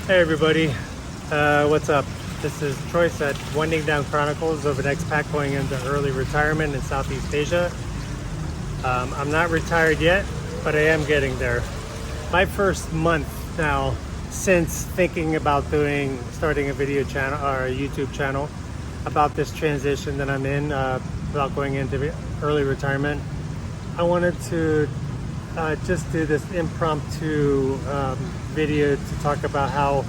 Hey everybody, what's up? This is Troyce at Winding Down Chronicles of an expat going into early retirement in Southeast Asia. I'm not retired yet, but I am getting there. My first month now since thinking about starting a video channel or a YouTube channel about this transition that I'm in, about going into early retirement. I wanted to just do this impromptu video to talk about how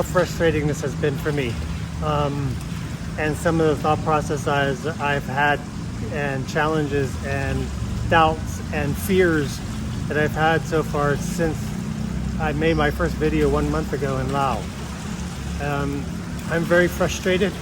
frustrating this has been for me, and some of the thought processes I've had, and challenges and doubts and fears that I've had so far since I made my first video 1 month ago in Laos. I'm very frustrated.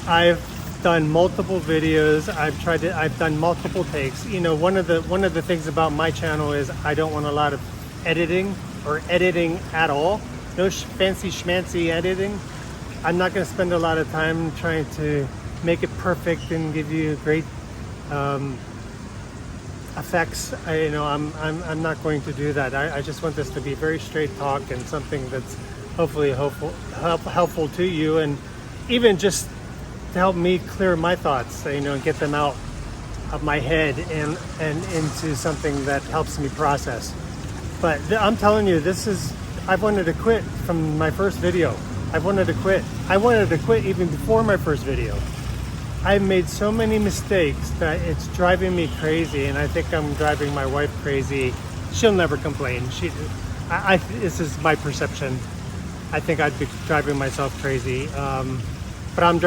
I've done multiple videos. I've done multiple takes. You know, one of the things about my channel is I don't want a lot of editing or editing at all. No fancy schmancy editing. I'm not going to spend a lot of time trying to make it perfect and give you great effects. I'm not going to do that. I just want this to be very straight talk and something that's hopefully helpful to you, and even just to help me clear my thoughts, and get them out of my head and into something that helps me process. But I'm telling you, I've wanted to quit from my first video. I wanted to quit even before my first video. I've made so many mistakes that it's driving me crazy, and I think I'm driving my wife crazy. She'll never complain. This is my perception. I think I'd be driving myself crazy. But I'm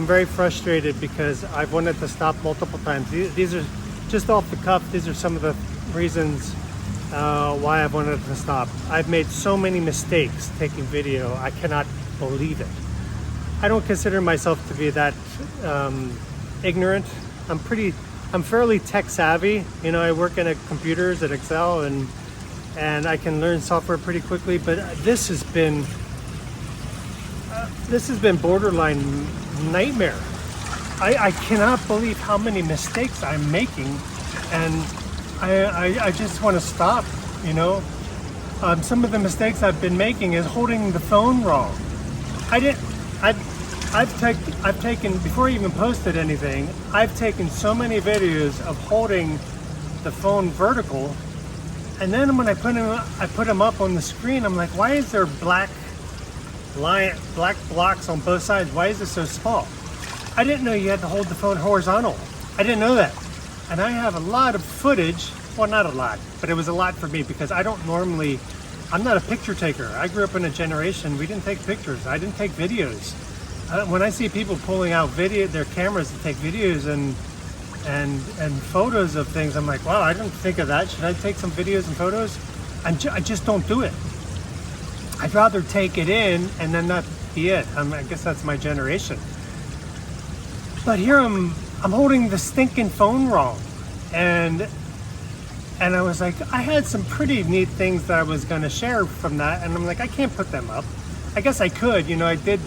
very frustrated because I've wanted to stop multiple times. These are just off the cuff. These are some of the reasons why I've wanted to stop. I've made so many mistakes taking video. I cannot believe it. I don't consider myself to be that ignorant. I'm fairly tech savvy. I work in computers at Excel, and I can learn software pretty quickly. But this has been borderline nightmare. I cannot believe how many mistakes I'm making, and I just want to stop. Some of the mistakes I've been making is holding the phone wrong. I've taken, before I even posted anything, I've taken so many videos of holding the phone vertical, and then when I put them up on the screen, I'm like, why is there black blocks on both sides? Why is it so small? I didn't know you had to hold the phone horizontal. I didn't know that. And I have a lot of footage. Well, not a lot, but it was a lot for me because I'm not a picture taker. I grew up in a generation, we didn't take pictures. I didn't take videos. When I see people pulling out their cameras to take videos and photos of things, I'm like, wow, I didn't think of that. Should I take some videos and photos? I just don't do it. I'd rather take it in and then not be it. I guess that's my generation. But here I'm holding the stinking phone wrong. And I was like, I had some pretty neat things that I was going to share from that. And I'm like, I can't put them up. I guess I could. I did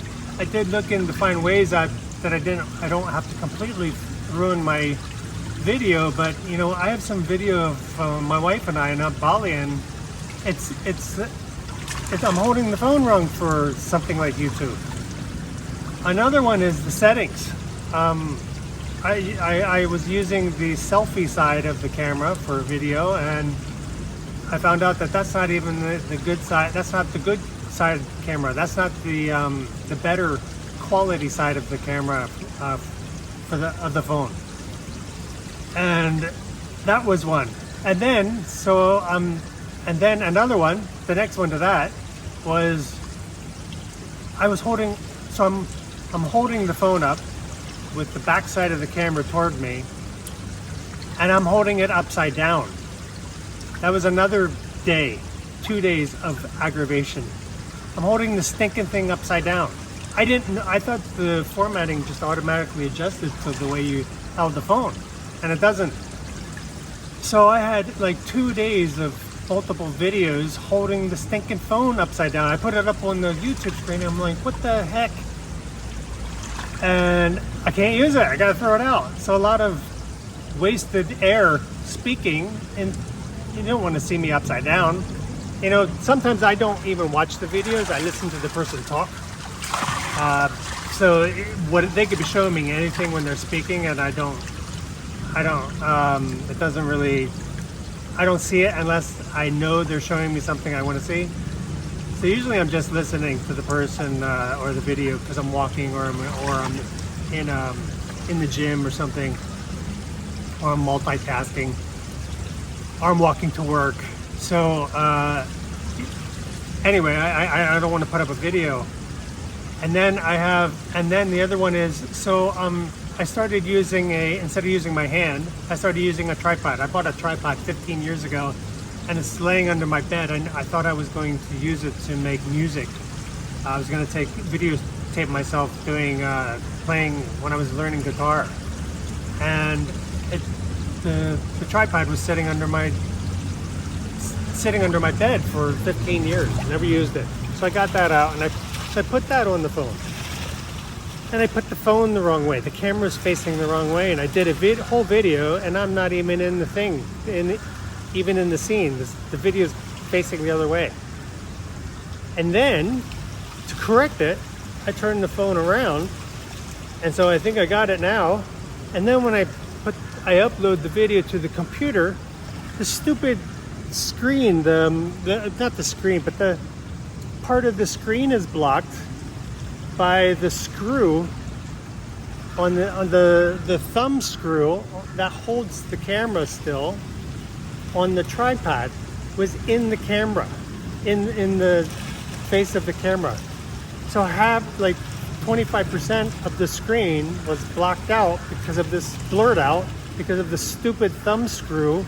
look in to find ways that I don't have to completely ruin my video. But, I have some video of my wife and I in Bali, and I'm holding the phone wrong for something like YouTube. Another one is the settings. I was using the selfie side of the camera for video, and I found out that that's not even the good side. That's not the good side of the camera. That's not the better quality side of the camera of the phone. And that was one. And then another one. The next one to that was I'm holding the phone up with the back side of the camera toward me, and I'm holding it upside down. That was another 2 days of aggravation. I'm holding the stinking thing upside down. I thought the formatting just automatically adjusted to the way you held the phone, and it doesn't. So I had like 2 days of multiple videos holding the stinking phone upside down. I put it up on the YouTube screen, and I'm like, what the heck? And I can't use it. I gotta throw it out. So a lot of wasted air speaking, and you don't want to see me upside down. You know, sometimes I don't even watch the videos. I listen to the person talk. So what they could be showing me anything when they're speaking, and it doesn't really, I don't see it unless I know they're showing me something I want to see. So usually I'm just listening to the person or the video because I'm walking or I'm in the gym or something, or I'm multitasking, or I'm walking to work. So anyway, I don't want to put up a video. And then the other one is, so I started using instead of using my hand, I started using a tripod. I bought a tripod 15 years ago, and it's laying under my bed. And I thought I was going to use it to make music. I was going to videotape myself playing when I was learning guitar. And the tripod was sitting under my bed for 15 years. Never used it. So I got that out, and I put that on the phone. And I put the phone the wrong way. The camera's facing the wrong way, and I did a whole video, and I'm not even in the thing, even in the scene. The video's facing the other way. And then, to correct it, I turned the phone around, and so I think I got it now. And then when I upload the video to the computer, the stupid screen, not the screen, but the part of the screen is blocked by the screw on the thumb screw that holds the camera still on the tripod was in the camera, in the face of the camera. So I have like 25% of the screen was blocked out blurred out because of the stupid thumb screw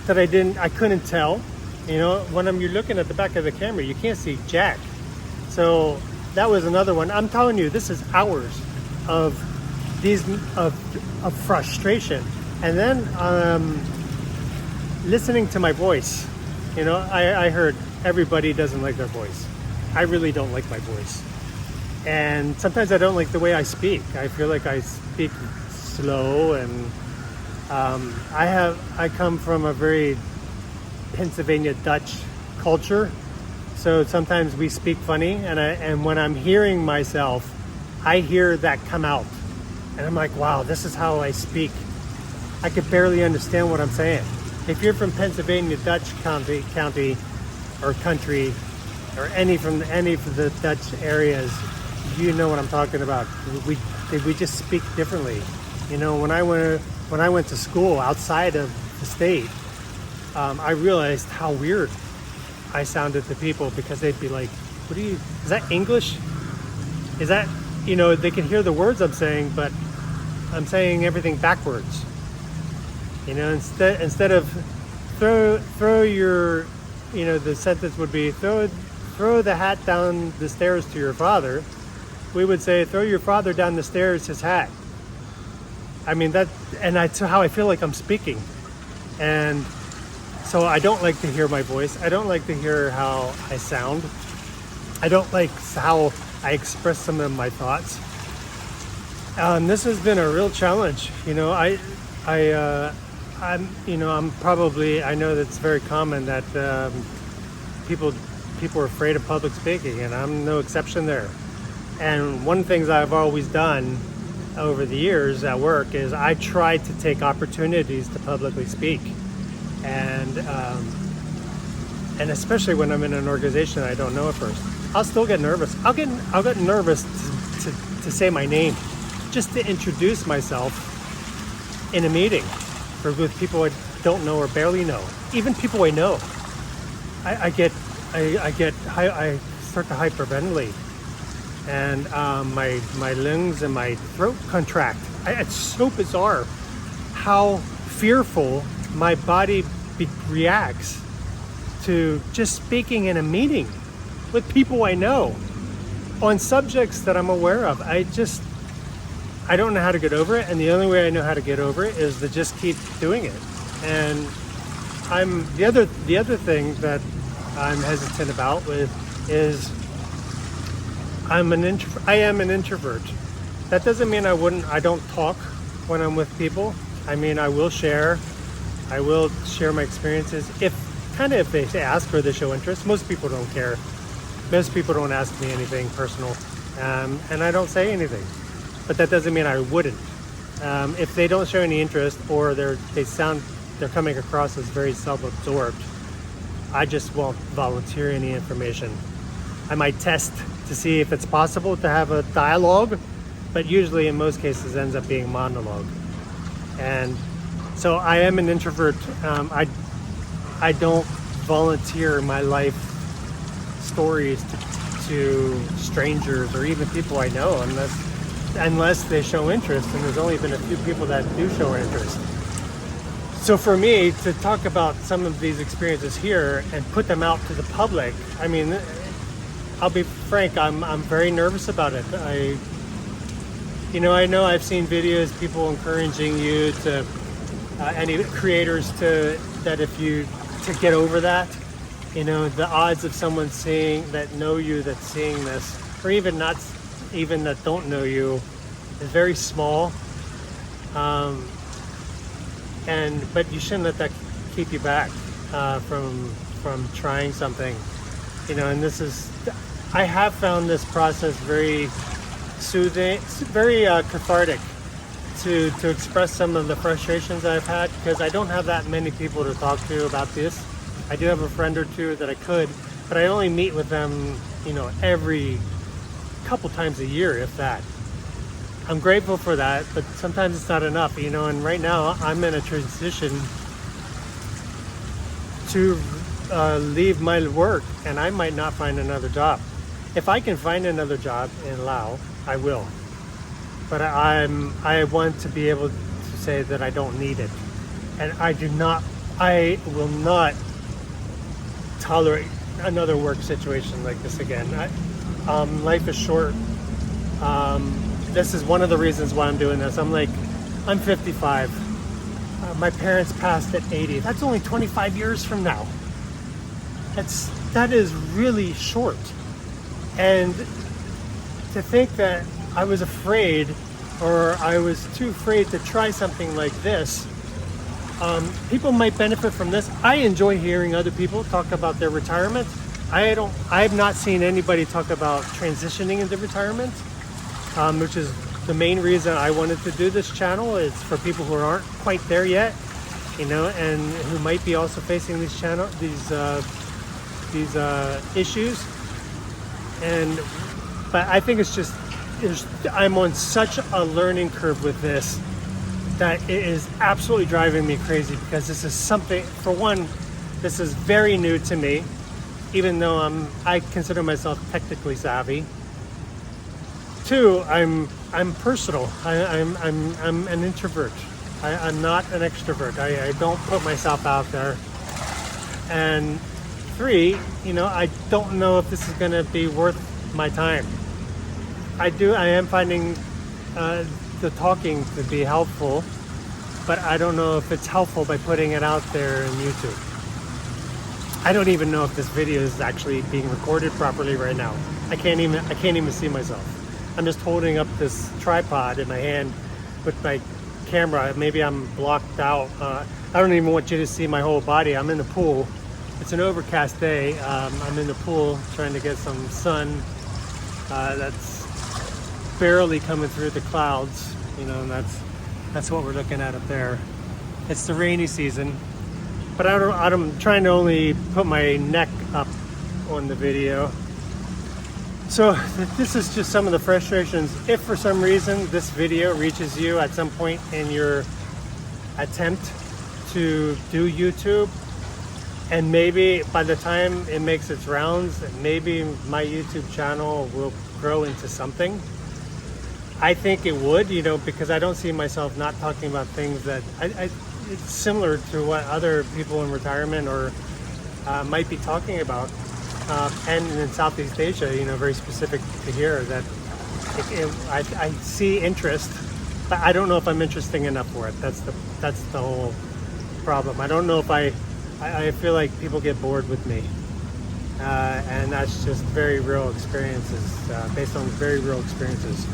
that I couldn't tell. You know, when you're looking at the back of the camera, you can't see jack. So that was another one. I'm telling you, this is hours of frustration. And then listening to my voice. You know, I heard everybody doesn't like their voice. I really don't like my voice. And sometimes I don't like the way I speak. I feel like I speak slow, and I come from a very Pennsylvania Dutch culture, so sometimes we speak funny, and when I'm hearing myself, I hear that come out, and I'm like, wow, this is how I speak. I could barely understand what I'm saying. If you're from Pennsylvania Dutch county or country, or any of the Dutch areas, you know what I'm talking about. We just speak differently. You know, when I went to school outside of the state, I realized how weird I sounded to people, because they'd be like, is that English? Is that, you know, they can hear the words I'm saying, but I'm saying everything backwards. You know, instead of throw your, you know, the sentence would be throw the hat down the stairs to your father. We would say throw your father down the stairs his hat. I mean, that's how I feel like I'm speaking. And so I don't like to hear my voice. I don't like to hear how I sound. I don't like how I express some of my thoughts. This has been a real challenge. You know, I know that's very common that people are afraid of public speaking, and I'm no exception there. And one of the things I've always done over the years at work is I try to take opportunities to publicly speak, and especially when I'm in an organization I don't know at first, I'll still get nervous. I'll get nervous to say my name, just to introduce myself in a meeting or with people I don't know or barely know, even people I know. I start to hyperventilate, and my lungs and my throat contract. It's so bizarre how fearful my body reacts to just speaking in a meeting with people I know on subjects that I'm aware of. I don't know how to get over it, and the only way I know how to get over it is to just keep doing it. And the other thing that I'm hesitant about is I am an introvert. That doesn't mean I don't talk when I'm with people. I mean, I will share my experiences if kind of if they ask or they show interest. Most people don't care. Most people don't ask me anything personal, and I don't say anything. But that doesn't mean I wouldn't. If they don't show any interest, or they're coming across as very self-absorbed, I just won't volunteer any information. I might test to see if it's possible to have a dialogue, but usually in most cases ends up being monologue. And so I am an introvert. I don't volunteer my life stories to strangers or even people I know unless they show interest, and there's only been a few people that do show interest. So for me to talk about some of these experiences here and put them out to the public, I mean, I'll be frank, I'm very nervous about it. I know I've seen videos, people encouraging you to, any creators to get over that. The odds of someone know you that's seeing this, or even not, even that don't know you, is very small. But you shouldn't let that keep you back from trying something. And I have found this process very soothing, very cathartic to express some of the frustrations I've had, because I don't have that many people to talk to about this. I do have a friend or two that I could, but I only meet with them, every couple times a year, if that. I'm grateful for that, but sometimes it's not enough, and right now I'm in a transition to leave my work, and I might not find another job. If I can find another job in Laos, I will. But I want to be able to say that I don't need it. And I will not tolerate another work situation like this again. Life is short. This is one of the reasons why I'm doing this. I'm 55. My parents passed at 80. That's only 25 years from now. That is really short. And to think that I was afraid, or I was too afraid to try something like this, people might benefit from this. I enjoy hearing other people talk about their retirement. I've not seen anybody talk about transitioning into retirement, which is the main reason I wanted to do this channel. It's for people who aren't quite there yet, and who might be also facing these issues. But I think I'm on such a learning curve with this that it is absolutely driving me crazy, because this is something, for one, this is very new to me, even though I consider myself technically savvy. Two, I'm personal. I'm an introvert. I'm not an extrovert. I don't put myself out there. And three, I don't know if this is going to be worth my time. I am finding the talking to be helpful, but I don't know if it's helpful by putting it out there in YouTube. I don't even know if this video is actually being recorded properly right now. I can't even see myself. I'm just holding up this tripod in my hand with my camera. Maybe I'm blocked out. I don't even want you to see my whole body. I'm in the pool. It's an overcast day. I'm in the pool trying to get some sun. That's barely coming through the clouds, and that's what we're looking at up there. It's the rainy season, but I'm trying to only put my neck up on the video. So this is just some of the frustrations. If for some reason this video reaches you at some point in your attempt to do YouTube, and maybe by the time it makes its rounds, maybe my YouTube channel will grow into something. I think it would, because I don't see myself not talking about things that it's similar to what other people in retirement or might be talking about. And in Southeast Asia, very specific to here, that I see interest, but I don't know if I'm interesting enough for it. That's the whole problem. I don't know if I feel like people get bored with me, and that's just very real experiences, based on very real experiences.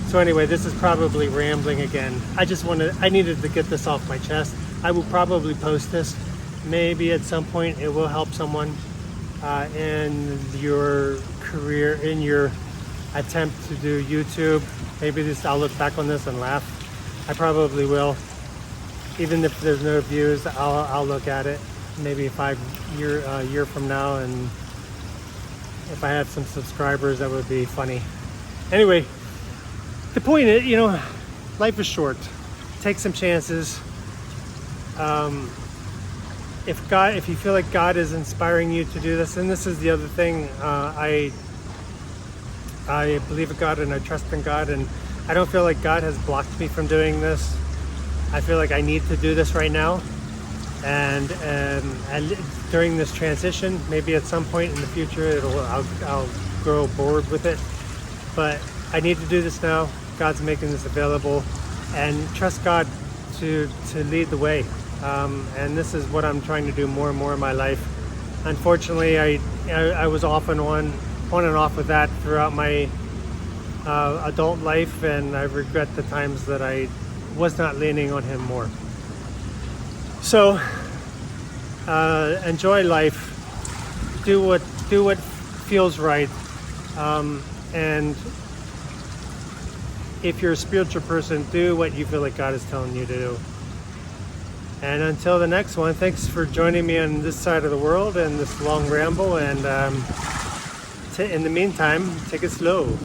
So anyway, this is probably rambling again. I needed to get this off my chest. I will probably post this maybe at some point it will help someone in your career, in your attempt to do YouTube. Maybe this, I'll look back on this and laugh. I probably will. Even if there's no views, I'll look at it maybe a year from now, and if I have some subscribers, that would be funny. Anyway, the point is, you know, life is short. Take some chances. If you feel like God is inspiring you to do this, and this is the other thing, I believe in God and I trust in God, and I don't feel like God has blocked me from doing this. I feel like I need to do this right now, and during this transition, maybe at some point in the future, I'll grow bored with it, but I need to do this now. God's making this available, and trust God to lead the way. And this is what I'm trying to do more and more in my life. Unfortunately, I was off and on and off with that throughout my adult life, and I regret the times that I was not leaning on Him more. So enjoy life. Do what feels right, and if you're a spiritual person, do what you feel like God is telling you to do. And until the next one, thanks for joining me on this side of the world and this long ramble. And in the meantime, take it slow.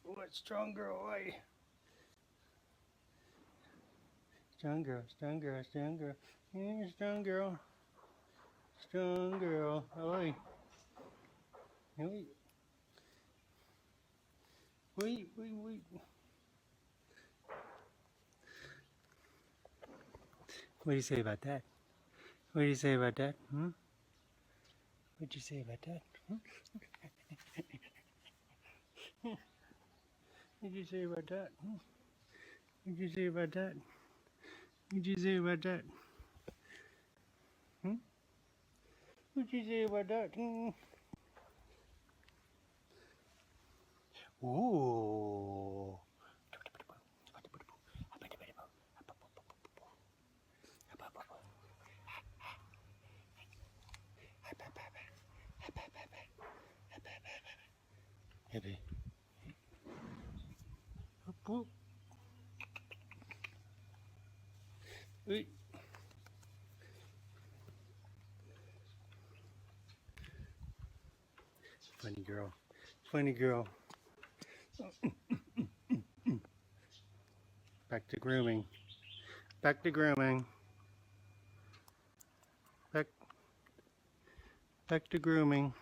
What strong girl, oi. Strong girl, strong girl, strong girl. Yeah, strong girl. Strong girl, oi. Oi. Oi, oi, oi. What do you say about that? What do you say about that? Hmm? What'd you say about that? Hmm? What'd you say about that? Hmm? What'd you say about that? What'd you say about that? Hmm? What'd you say about that? Hmm? Ooh. Happy. Funny girl. Funny girl. Back to grooming. Back to grooming. Back to grooming.